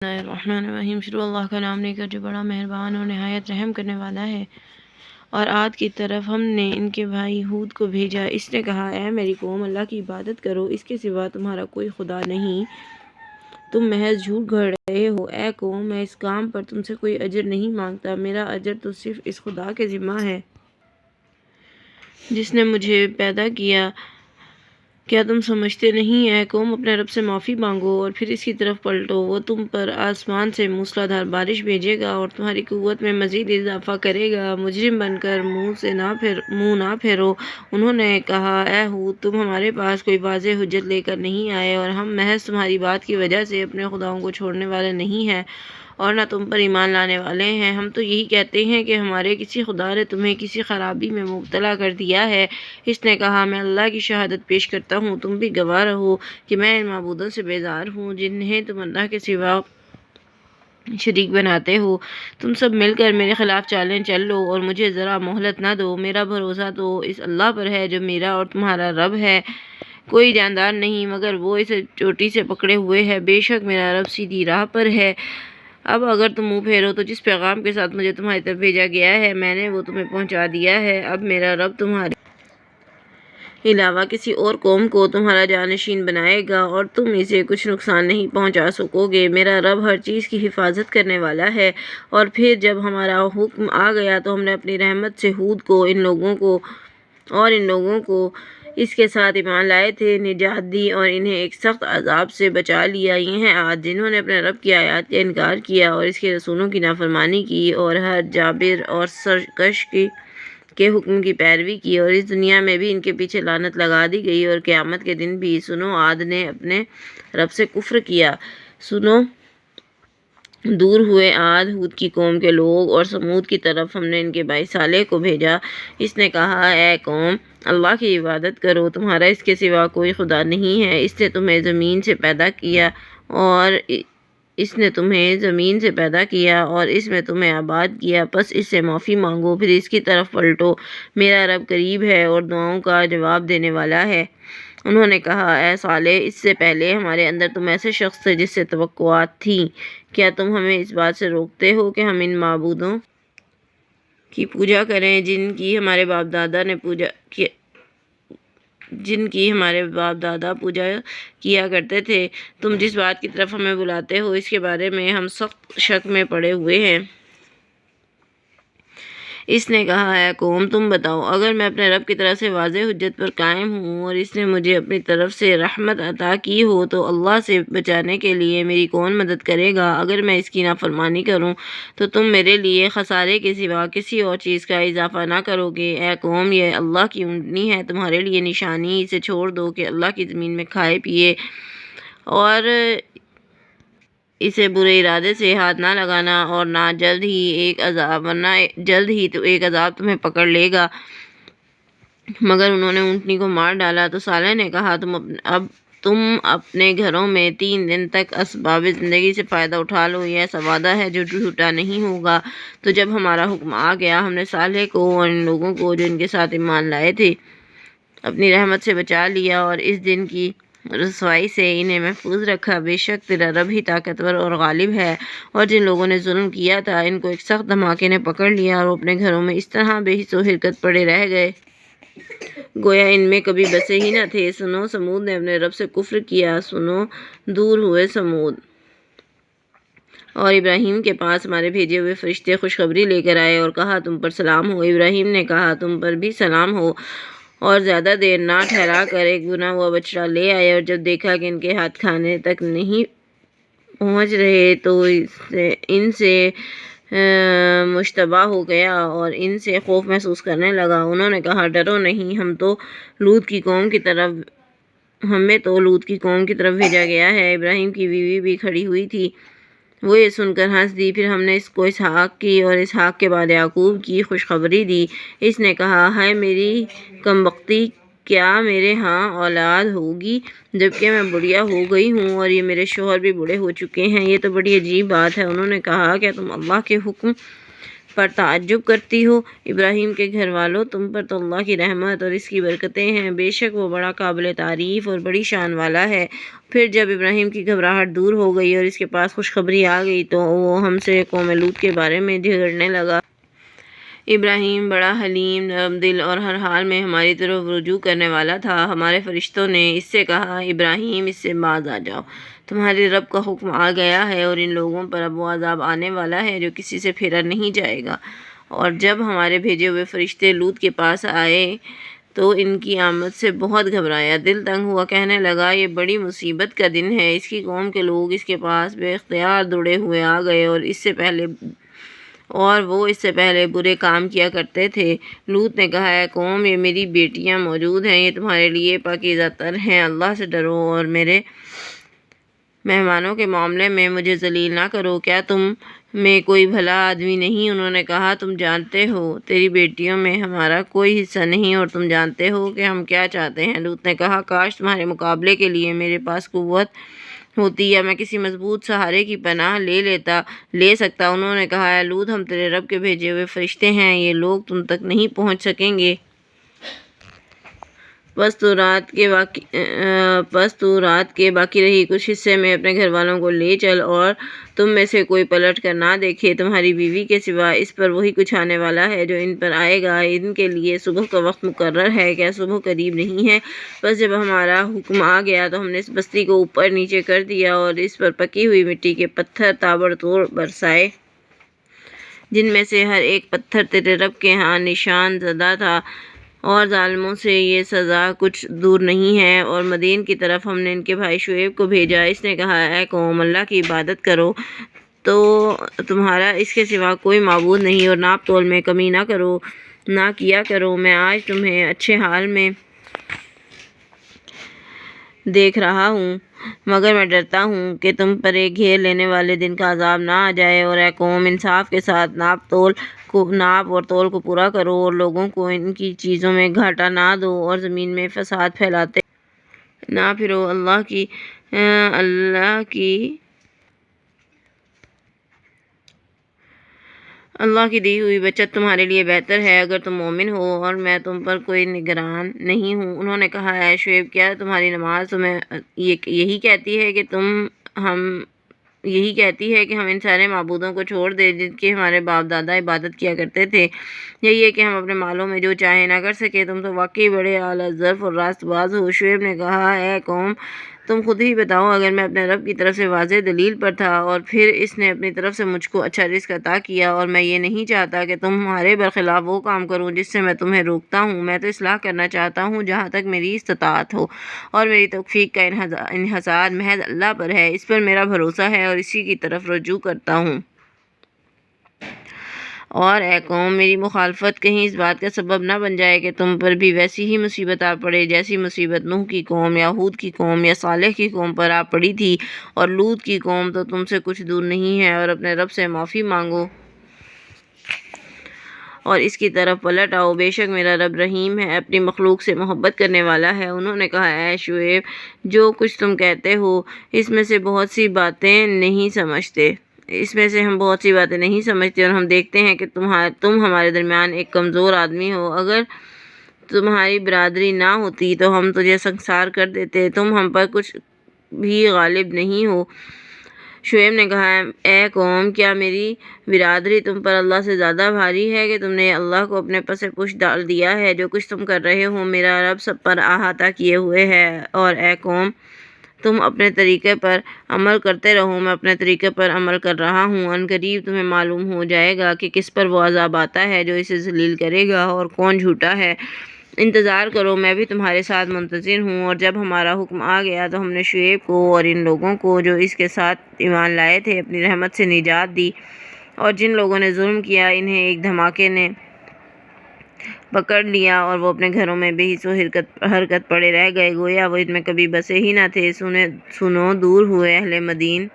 الرحمن الرحیم۔ شروع اللہ کا نام لے کر جو بڑا مہربان اور نہایت رحم کرنے والا ہے۔ اور عاد کی طرف ہم نے ان کے بھائی ہود کو بھیجا۔ اس نے کہا، اے میری قوم، اللہ کی عبادت کرو، اس کے سوا تمہارا کوئی خدا نہیں، تم محض جھوٹ گھڑ رہے ہو۔ اے قوم، میں اس کام پر تم سے کوئی اجر نہیں مانگتا، میرا اجر تو صرف اس خدا کے ذمہ ہے جس نے مجھے پیدا کیا۔ کیا تم سمجھتے نہیں؟ اے قوم، اپنے رب سے معافی مانگو اور پھر اس کی طرف پلٹو، وہ تم پر آسمان سے موسلا دھار بارش بھیجے گا اور تمہاری قوت میں مزید اضافہ کرے گا۔ مجرم بن کر منہ نہ پھیرو۔ انہوں نے کہا، اے ہود، تم ہمارے پاس کوئی واضح حجت لے کر نہیں آئے اور ہم محض تمہاری بات کی وجہ سے اپنے خداؤں کو چھوڑنے والے نہیں ہیں اور نہ تم پر ایمان لانے والے ہیں۔ ہم تو یہی کہتے ہیں کہ ہمارے کسی خدا نے تمہیں کسی خرابی میں مبتلا کر دیا ہے۔ اس نے کہا، میں اللہ کی شہادت پیش کرتا ہوں، تم بھی گواہ رہو کہ میں ان معبودوں سے بیزار ہوں جنہیں تم اللہ کے سوا شریک بناتے ہو۔ تم سب مل کر میرے خلاف چالیں چل لو اور مجھے ذرا مہلت نہ دو۔ میرا بھروسہ تو اس اللہ پر ہے جو میرا اور تمہارا رب ہے۔ کوئی جاندار نہیں مگر وہ اسے چوٹی سے پکڑے ہوئے ہے۔ بے شک میرا رب سیدھی راہ پر ہے۔ اب اگر تم منہ پھیرو تو جس پیغام کے ساتھ مجھے تمہاری طرف بھیجا گیا ہے میں نے وہ تمہیں پہنچا دیا ہے۔ اب میرا رب تمہارے علاوہ کسی اور قوم کو تمہارا جانشین بنائے گا اور تم اسے کچھ نقصان نہیں پہنچا سکو گے۔ میرا رب ہر چیز کی حفاظت کرنے والا ہے۔ اور پھر جب ہمارا حکم آ گیا تو ہم نے اپنی رحمت سے ہود کو ان لوگوں کو اس کے ساتھ ایمان لائے تھے نجات دی اور انہیں ایک سخت عذاب سے بچا لیا۔ یہ ہیں عاد جنہوں نے اپنے رب کی آیات کا انکار کیا اور اس کے رسولوں کی نافرمانی کی اور ہر جابر اور سرکش کے حکم کی پیروی کی، اور اس دنیا میں بھی ان کے پیچھے لعنت لگا دی گئی اور قیامت کے دن بھی۔ سنو، عاد نے اپنے رب سے کفر کیا۔ سنو، دور ہوئے عاد ہود کی قوم کے لوگ، اور سمود کی طرف ہم نے ان کے بھائی صالح کو بھیجا۔ اس نے کہا، اے قوم، اللہ کی عبادت کرو، تمہارا اس کے سوا کوئی خدا نہیں ہے۔ اس نے تمہیں زمین سے پیدا کیا اور اس میں تمہیں آباد کیا، پس اس سے معافی مانگو، پھر اس کی طرف پلٹو۔ میرا رب قریب ہے اور دعاؤں کا جواب دینے والا ہے۔ انہوں نے کہا، اے صالح، اس سے پہلے ہمارے اندر تم ایسے شخص تھے جس سے توقعات تھیں، کیا تم ہمیں اس بات سے روکتے ہو کہ ہم ان معبودوں کی پوجا کریں جن کی ہمارے باپ دادا پوجا کیا کرتے تھے؟ تم جس بات کی طرف ہمیں بلاتے ہو اس کے بارے میں ہم سخت شک میں پڑے ہوئے ہیں۔ اس نے کہا، اے قوم، تم بتاؤ، اگر میں اپنے رب کی طرف سے واضح حجت پر قائم ہوں اور اس نے مجھے اپنی طرف سے رحمت عطا کی ہو تو اللہ سے بچانے کے لیے میری کون مدد کرے گا؟ اگر میں اس کی نافرمانی کروں تو تم میرے لیے خسارے کے سوا کسی اور چیز کا اضافہ نہ کرو گے۔ اے قوم، یہ اللہ کی اونٹنی ہے تمہارے لیے نشانی، اسے چھوڑ دو کہ اللہ کی زمین میں کھائے پیے اور اسے برے ارادے سے ہاتھ نہ لگانا، اور نہ جلد ہی تو ایک عذاب تمہیں پکڑ لے گا۔ مگر انہوں نے اونٹنی کو مار ڈالا۔ تو صالح نے کہا، تم اپنے گھروں میں 3 دن تک اسباب زندگی سے فائدہ اٹھا لو، یہ ایسا وعدہ ہے جو جھوٹا نہیں ہوگا۔ تو جب ہمارا حکم آ گیا ہم نے صالح کو اور ان لوگوں کو جو ان کے ساتھ ایمان لائے تھے اپنی رحمت سے بچا لیا اور اس دن کی رسوائی سے انہیں محفوظ رکھا۔ بے شک تیرا رب ہی طاقتور اور غالب ہے۔ اور جن لوگوں نے ظلم کیا تھا ان کو ایک سخت دھماکے نے پکڑ لیا اور وہ اپنے گھروں میں اس طرح بے حس و حرکت پڑے رہ گئے گویا ان میں کبھی بسے ہی نہ تھے۔ سنو، سمود نے اپنے رب سے کفر کیا۔ سنو، دور ہوئے سمود اور ابراہیم کے پاس ہمارے بھیجے ہوئے فرشتے خوشخبری لے کر آئے اور کہا، تم پر سلام ہو۔ ابراہیم نے کہا، تم پر بھی سلام ہو، اور زیادہ دیر نہ ٹھہرا کر ایک بنا ہوا بچڑا لے آئے، اور جب دیکھا کہ ان کے ہاتھ کھانے تک نہیں پہنچ رہے تو ان سے مشتبہ ہو گیا اور ان سے خوف محسوس کرنے لگا۔ انہوں نے کہا، ڈرو نہیں، ہمیں تو لوط کی قوم کی طرف بھیجا گیا ہے۔ ابراہیم کی بیوی بھی کھڑی ہوئی تھی، وہ یہ سن کر ہنس دی۔ پھر ہم نے اس کو اسحاق کی اور اسحاق کے بعد یعقوب کی خوشخبری دی۔ اس نے کہا، ہائے میری کمبختی، کیا میرے ہاں اولاد ہوگی جبکہ میں بڑھیا ہو گئی ہوں اور یہ میرے شوہر بھی بوڑھے ہو چکے ہیں؟ یہ تو بڑی عجیب بات ہے۔ انہوں نے کہا، کیا تم اللہ کے حکم پر تعجب کرتی ہو؟ ابراہیم کے گھر والوں، تم پر تو اللہ کی رحمت اور اس کی برکتیں ہیں، بے شک وہ بڑا قابل تعریف اور بڑی شان والا ہے۔ پھر جب ابراہیم کی گھبراہٹ دور ہو گئی اور اس کے پاس خوشخبری آ گئی تو وہ ہم سے قوم لوط کے بارے میں جھگڑنے لگا۔ ابراہیم بڑا حلیم، نرم دل اور ہر حال میں ہماری طرف رجوع کرنے والا تھا۔ ہمارے فرشتوں نے اس سے کہا، ابراہیم اس سے باز آ جاؤ، تمہارے رب کا حکم آ گیا ہے اور ان لوگوں پر اب وہ عذاب آنے والا ہے جو کسی سے پھیرا نہیں جائے گا۔ اور جب ہمارے بھیجے ہوئے فرشتے لوط کے پاس آئے تو ان کی آمد سے بہت گھبرایا، دل تنگ ہوا، کہنے لگا یہ بڑی مصیبت کا دن ہے۔ اس کی قوم کے لوگ اس کے پاس بے اختیار دوڑے ہوئے آ گئے اور وہ اس سے پہلے برے کام کیا کرتے تھے۔ لوط نے کہا، اے قوم، یہ میری بیٹیاں موجود ہیں، یہ تمہارے لیے پاکیزہ تر ہیں، اللہ سے ڈرو اور میرے مہمانوں کے معاملے میں مجھے ذلیل نہ کرو۔ کیا تم میں کوئی بھلا آدمی نہیں؟ انہوں نے کہا، تم جانتے ہو تیری بیٹیوں میں ہمارا کوئی حصہ نہیں اور تم جانتے ہو کہ ہم کیا چاہتے ہیں۔ لوط نے کہا، کاش تمہارے مقابلے کے لیے میرے پاس قوت ہوتی یا میں کسی مضبوط سہارے کی پناہ لے سکتا۔ انہوں نے کہا، اے لوط، ہم تیرے رب کے بھیجے ہوئے فرشتے ہیں، یہ لوگ تم تک نہیں پہنچ سکیں گے۔ پس تو رات کے باقی رہی کچھ حصے میں اپنے گھر والوں کو لے چل اور تم میں سے کوئی پلٹ کر نہ دیکھے، تمہاری بیوی کے سوا اس پر وہی کچھ آنے والا ہے جو ان پر آئے گا۔ ان کے لیے صبح کا وقت مقرر ہے، کیا صبح قریب نہیں ہے؟ بس جب ہمارا حکم آ گیا تو ہم نے اس بستی کو اوپر نیچے کر دیا اور اس پر پکی ہوئی مٹی کے پتھر تابڑ توڑ برسائے، جن میں سے ہر ایک پتھر تیرے رب کے ہاں نشان زدہ تھا، اور ظالموں سے یہ سزا کچھ دور نہیں ہے۔ اور مدین کی طرف ہم نے ان کے بھائی شعیب کو بھیجا، اس نے کہا، اے قوم، اللہ کی عبادت کرو تو تمہارا اس کے سوا کوئی معبود نہیں، اور ناپ تول میں کمی نہ کیا کرو۔ میں آج تمہیں اچھے حال میں دیکھ رہا ہوں، مگر میں ڈرتا ہوں کہ تم پر ایک گھیر لینے والے دن کا عذاب نہ آ جائے۔ اور اے قوم، انصاف کے ساتھ ناپ اور تول کو پورا کرو اور لوگوں کو ان کی چیزوں میں گھاٹا نہ دو اور زمین میں فساد پھیلاتے نہ پھرو۔ اللہ کی دی ہوئی بچت تمہارے لیے بہتر ہے اگر تم مومن ہو، اور میں تم پر کوئی نگران نہیں ہوں۔ انہوں نے کہا، اے شعیب، کیا تمہاری نماز تمہیں یہی کہتی ہے کہ ہم ان سارے معبودوں کو چھوڑ دیں جن کی ہمارے باپ دادا عبادت کیا کرتے تھے؟ یہی ہے کہ ہم اپنے مالوں میں جو چاہیں نہ کر سکے؟ تم تو واقعی بڑے اعلیٰ ظرف اور راست باز ہو۔ شعیب نے کہا، اے قوم، تم خود ہی بتاؤ، اگر میں اپنے رب کی طرف سے واضح دلیل پر تھا اور پھر اس نے اپنی طرف سے مجھ کو اچھا رزق عطا کیا، اور میں یہ نہیں چاہتا کہ تمہارے برخلاف وہ کام کروں جس سے میں تمہیں روکتا ہوں، میں تو اصلاح کرنا چاہتا ہوں جہاں تک میری استطاعت ہو، اور میری توفیق کا انحصار محض اللہ پر ہے، اس پر میرا بھروسہ ہے اور اسی کی طرف رجوع کرتا ہوں۔ اور اے قوم، میری مخالفت کہیں اس بات کا سبب نہ بن جائے کہ تم پر بھی ویسی ہی مصیبت آ پڑے جیسی مصیبت نوح کی قوم یا ہود کی قوم یا صالح کی قوم پر آ پڑی تھی، اور لوط کی قوم تو تم سے کچھ دور نہیں ہے۔ اور اپنے رب سے معافی مانگو اور اس کی طرف پلٹ آؤ، بے شک میرا رب رحیم ہے، اپنی مخلوق سے محبت کرنے والا ہے۔ انہوں نے کہا، اے شعیب، جو کچھ تم کہتے ہو اس میں سے ہم بہت سی باتیں نہیں سمجھتے، اور ہم دیکھتے ہیں کہ تم ہمارے درمیان ایک کمزور آدمی ہو۔ اگر تمہاری برادری نہ ہوتی تو ہم تجھے سنگسار کر دیتے، تم ہم پر کچھ بھی غالب نہیں ہو۔ شعیب نے کہا، اے قوم، کیا میری برادری تم پر اللہ سے زیادہ بھاری ہے کہ تم نے اللہ کو اپنے پس پشت ڈال دیا ہے؟ جو کچھ تم کر رہے ہو میرا رب سب پر احاطہ کیے ہوئے ہے۔ اور اے قوم، تم اپنے طریقے پر عمل کرتے رہو، میں اپنے طریقے پر عمل کر رہا ہوں۔ ان قریب تمہیں معلوم ہو جائے گا کہ کس پر وہ عذاب آتا ہے جو اسے ذلیل کرے گا اور کون جھوٹا ہے۔ انتظار کرو، میں بھی تمہارے ساتھ منتظر ہوں۔ اور جب ہمارا حکم آ گیا تو ہم نے شعیب کو اور ان لوگوں کو جو اس کے ساتھ ایمان لائے تھے اپنی رحمت سے نجات دی، اور جن لوگوں نے ظلم کیا انہیں ایک دھماکے نے پکڑ لیا اور وہ اپنے گھروں میں بے حس و حرکت پڑے رہ گئے، گویا وہ ان میں کبھی بسے ہی نہ تھے۔ سنو، دور ہوئے اہل مدین